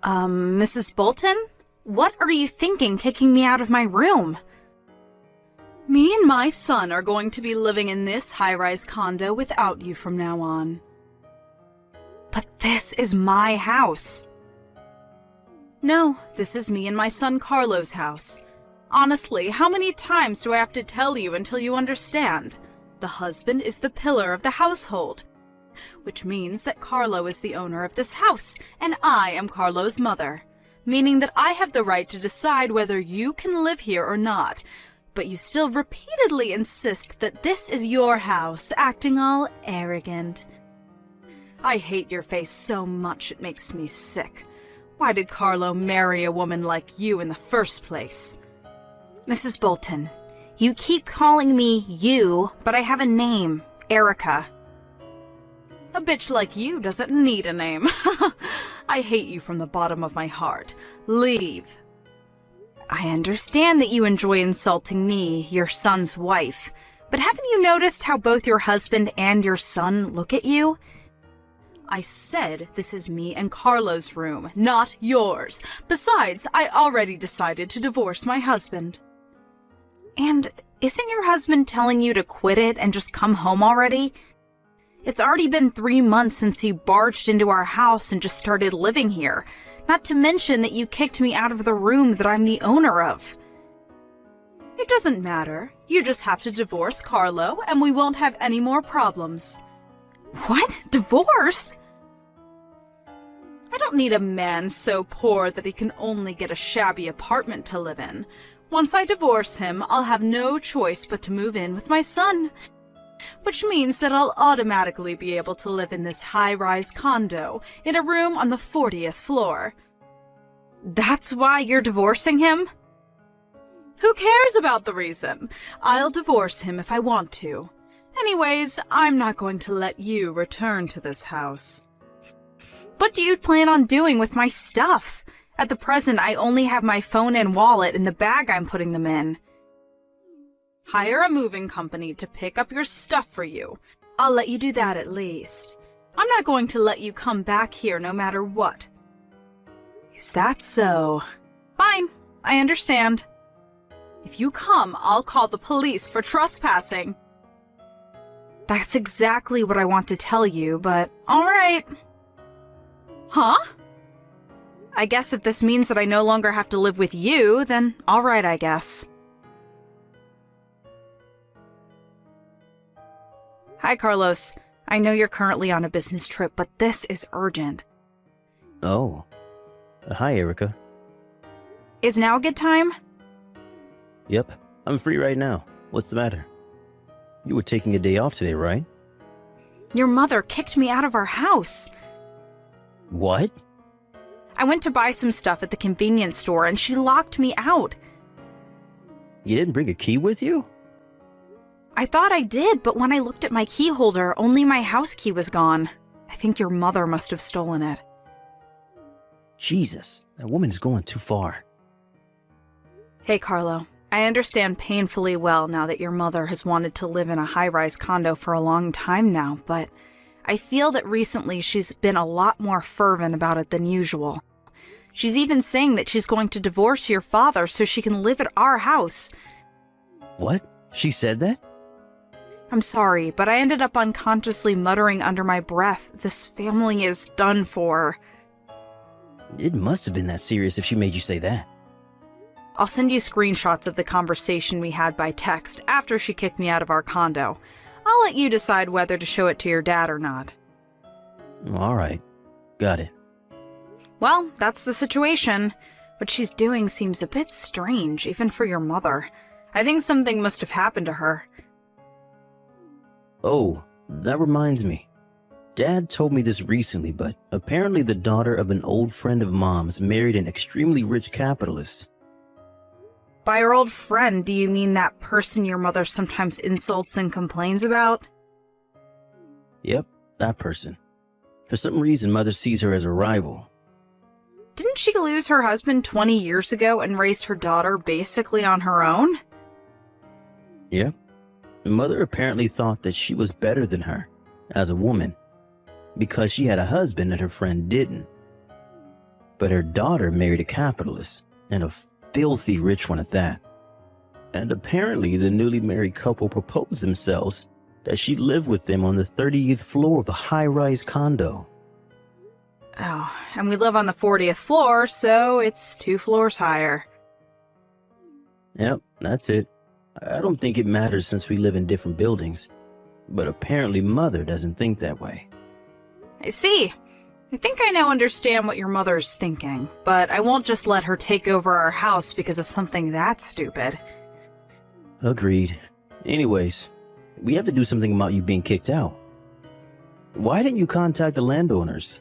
Mrs. Bolton? What are you thinking kicking me out of my room? Me and my son are going to be living in this high-rise condo without you from now on. But this is my house. No, this is me and my son Carlo's house. Honestly, how many times do I have to tell you until you understand? The husband is the pillar of the household, which means that Carlo is the owner of this house, and I am Carlo's mother, meaning that I have the right to decide whether you can live here or not, but you still repeatedly insist that this is your house, acting all arrogant. I hate your face so much it makes me sick. Why did Carlo marry a woman like you in the first place? Mrs. Bolton, you keep calling me you, but I have a name, Erica. A bitch like you doesn't need a name. I hate you from the bottom of my heart. Leave. I understand that you enjoy insulting me, your son's wife, but haven't you noticed how both your husband and your son look at you? I said this is me and Carlo's room, not yours. Besides, I already decided to divorce my husband. And isn't your husband telling you to quit it and just come home already? It's already been 3 months since he barged into our house and just started living here, not to mention that you kicked me out of the room that I'm the owner of. It doesn't matter. You just have to divorce Carlo and we won't have any more problems. What? Divorce? I don't need a man so poor that he can only get a shabby apartment to live in. Once I divorce him, I'll have no choice but to move in with my son, which means that I'll automatically be able to live in this high-rise condo in a room on the 40th floor. That's why you're divorcing him? Who cares about the reason? I'll divorce him if I want to. Anyways, I'm not going to let you return to this house. What do you plan on doing with my stuff? At the present, I only have my phone and wallet in the bag I'm putting them in. Hire a moving company to pick up your stuff for you. I'll let you do that at least. I'm not going to let you come back here no matter what. Is that so? Fine, I understand. If you come, I'll call the police for trespassing. That's exactly what I want to tell you, but alright. Huh? I guess if this means that I no longer have to live with you, then alright, I guess. Hi, Carlos. I know you're currently on a business trip, but this is urgent. Oh. Hi, Erica. Is now a good time? Yep, I'm free right now. What's the matter? You were taking a day off today, right? Your mother kicked me out of our house. What? I went to buy some stuff at the convenience store and she locked me out. You didn't bring a key with you? I thought I did, but when I looked at my key holder, only my house key was gone. I think your mother must have stolen it. Jesus, that woman is going too far. Hey, Carlo. I understand painfully well now that your mother has wanted to live in a high-rise condo for a long time now, but I feel that recently she's been a lot more fervent about it than usual. She's even saying that she's going to divorce your father so she can live at our house. What? She said that? I'm sorry, but I ended up unconsciously muttering under my breath, this family is done for. It must have been that serious if she made you say that. I'll send you screenshots of the conversation we had by text after she kicked me out of our condo. I'll let you decide whether to show it to your dad or not. Alright, got it. Well, that's the situation. What she's doing seems a bit strange, even for your mother. I think something must have happened to her. Oh, that reminds me. Dad told me this recently, but apparently the daughter of an old friend of Mom's married an extremely rich capitalist. By your old friend, do you mean that person your mother sometimes insults and complains about? Yep, that person. For some reason, Mother sees her as a rival. Didn't she lose her husband 20 years ago and raised her daughter basically on her own? Yep. Mother apparently thought that she was better than her, as a woman, because she had a husband that her friend didn't. but her daughter married a capitalist, and a filthy rich one at that. And apparently the newly married couple proposed themselves that she'd live with them on the 30th floor of a high-rise condo. Oh, and we live on the 40th floor, so it's 2 floors higher. Yep, that's it. I don't think it matters since we live in different buildings, but apparently Mother doesn't think that way. I see. I think I now understand what your mother's thinking, but I won't just let her take over our house because of something that stupid. Agreed. Anyways, we have to do something about you being kicked out. Why didn't you contact the landowners?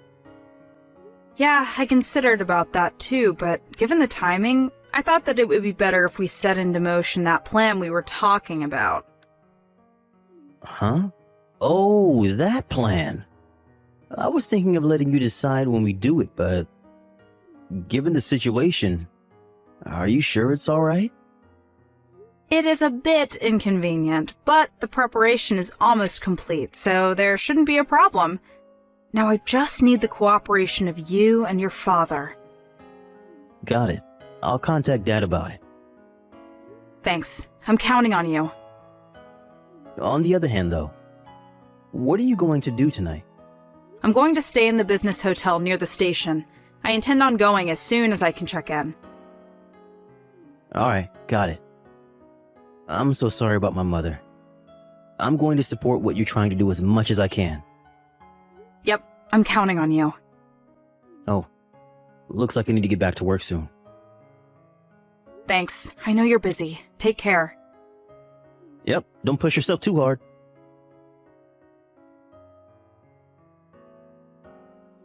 Yeah, I considered about that too, but given the timing, I thought that it would be better if we set into motion that plan we were talking about. Huh? Oh, that plan. I was thinking of letting you decide when we do it, but given the situation, are you sure it's all right? It is a bit inconvenient, but the preparation is almost complete, so there shouldn't be a problem. Now I just need the cooperation of you and your father. Got it. I'll contact Dad about it. Thanks. I'm counting on you. On the other hand, though, what are you going to do tonight? I'm going to stay in the business hotel near the station. I intend on going as soon as I can check in. All right, got it. I'm so sorry about my mother. I'm going to support what you're trying to do as much as I can. Yep, I'm counting on you. Oh, looks like I need to get back to work soon. Thanks. I know you're busy. Take care. Yep, don't push yourself too hard.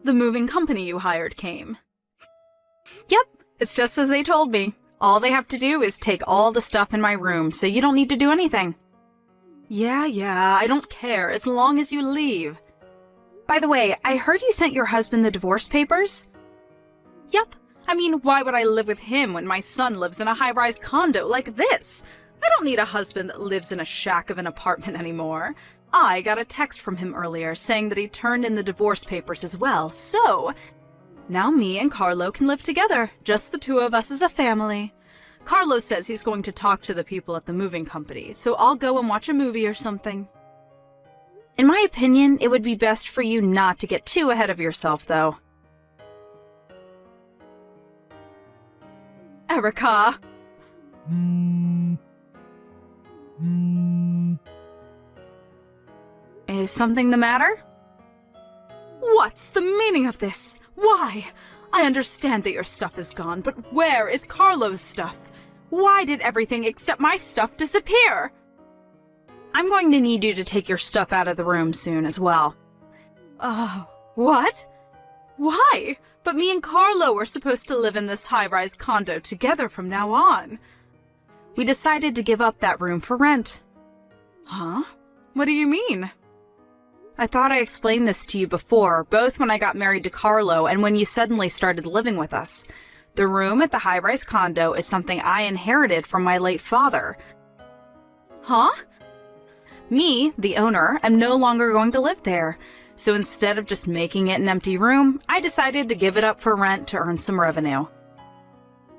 The moving company you hired came. Yep, it's just as they told me. All they have to do is take all the stuff in my room, so you don't need to do anything. Yeah, I don't care, as long as you leave. By the way, I heard you sent your husband the divorce papers? Yep. I mean, why would I live with him when my son lives in a high-rise condo like this? I don't need a husband that lives in a shack of an apartment anymore. I got a text from him earlier saying that he turned in the divorce papers as well, so now me and Carlo can live together, just the two of us as a family. Carlo says he's going to talk to the people at the moving company, so I'll go and watch a movie or something. In my opinion, it would be best for you not to get too ahead of yourself, though. Erica! Is something the matter? What's the meaning of this? Why? I understand that your stuff is gone, but where is Carlo's stuff? Why did everything except my stuff disappear? I'm going to need you to take your stuff out of the room soon as well. Oh, what? Why? But me and Carlo were supposed to live in this high-rise condo together from now on. We decided to give up that room for rent. Huh? What do you mean? I thought I explained this to you before, both when I got married to Carlo and when you suddenly started living with us. The room at the high-rise condo is something I inherited from my late father. Huh? Me, the owner, am no longer going to live there. So instead of just making it an empty room, I decided to give it up for rent to earn some revenue.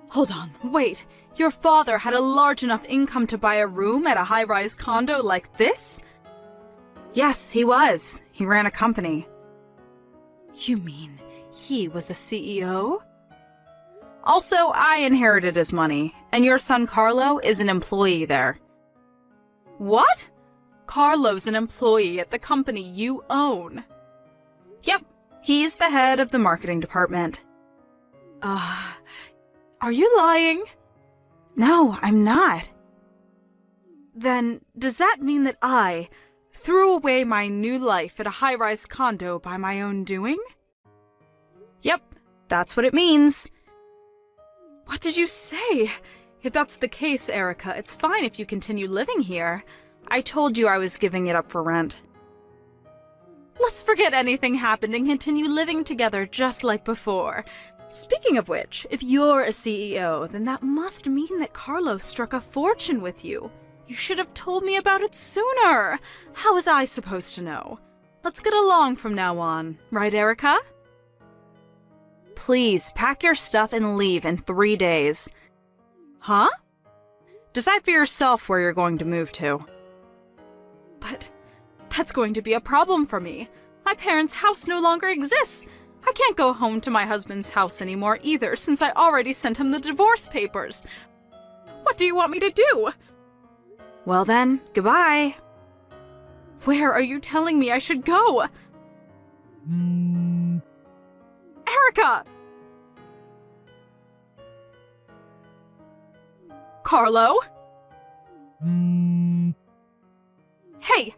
Hold on, wait. Your father had a large enough income to buy a room at a high-rise condo like this? Yes, he was. He ran a company. You mean he was a CEO? Also, I inherited his money, and your son Carlo is an employee there. What? Carlo's an employee at the company you own. Yep, he's the head of the marketing department. Are you lying? No, I'm not. Then, does that mean that I threw away my new life at a high-rise condo by my own doing? Yep, that's what it means. What did you say? If that's the case, Erica, it's fine if you continue living here. I told you I was giving it up for rent. Let's forget anything happened and continue living together just like before. Speaking of which, if you're a CEO, then that must mean that Carlo struck a fortune with you. You should have told me about it sooner. How was I supposed to know? Let's get along from now on, right, Erica? Please pack your stuff and leave in 3 days. Huh? Decide for yourself where you're going to move to. But that's going to be a problem for me. My parents' house no longer exists. I can't go home to my husband's house anymore either, since I already sent him the divorce papers. What do you want me to do? Well then, goodbye. Where are you telling me I should go? Erica! Carlo? Hey,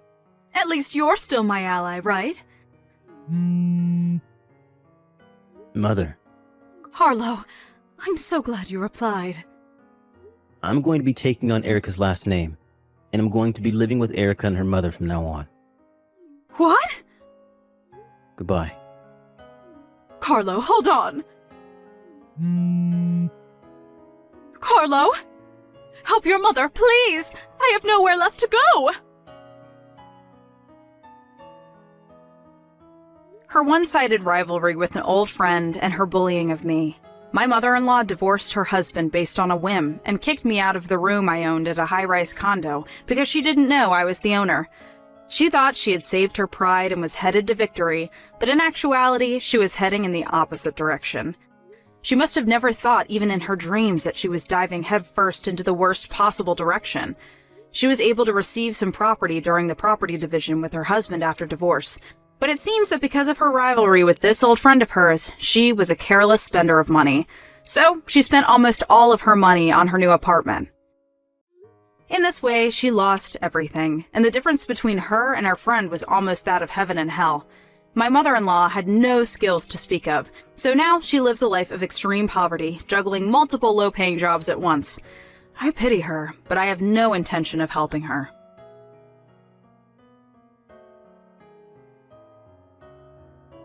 at least you're still my ally, right? Mother, Carlo, I'm so glad you replied. I'm going to be taking on Erica's last name, and I'm going to be living with Erica and her mother from now on. What? Goodbye. Carlo, hold on. Carlo? Help your mother, please! I have nowhere left to go! Her one-sided rivalry with an old friend and her bullying of me. My mother-in-law divorced her husband based on a whim and kicked me out of the room I owned at a high-rise condo because she didn't know I was the owner. She thought she had saved her pride and was headed to victory, but in actuality, she was heading in the opposite direction. She must have never thought, even in her dreams, that she was diving headfirst into the worst possible direction. She was able to receive some property during the property division with her husband after divorce, but it seems that because of her rivalry with this old friend of hers, she was a careless spender of money. So, she spent almost all of her money on her new apartment. In this way, she lost everything, and the difference between her and her friend was almost that of heaven and hell. My mother-in-law had no skills to speak of, so now she lives a life of extreme poverty, juggling multiple low-paying jobs at once. I pity her, but I have no intention of helping her.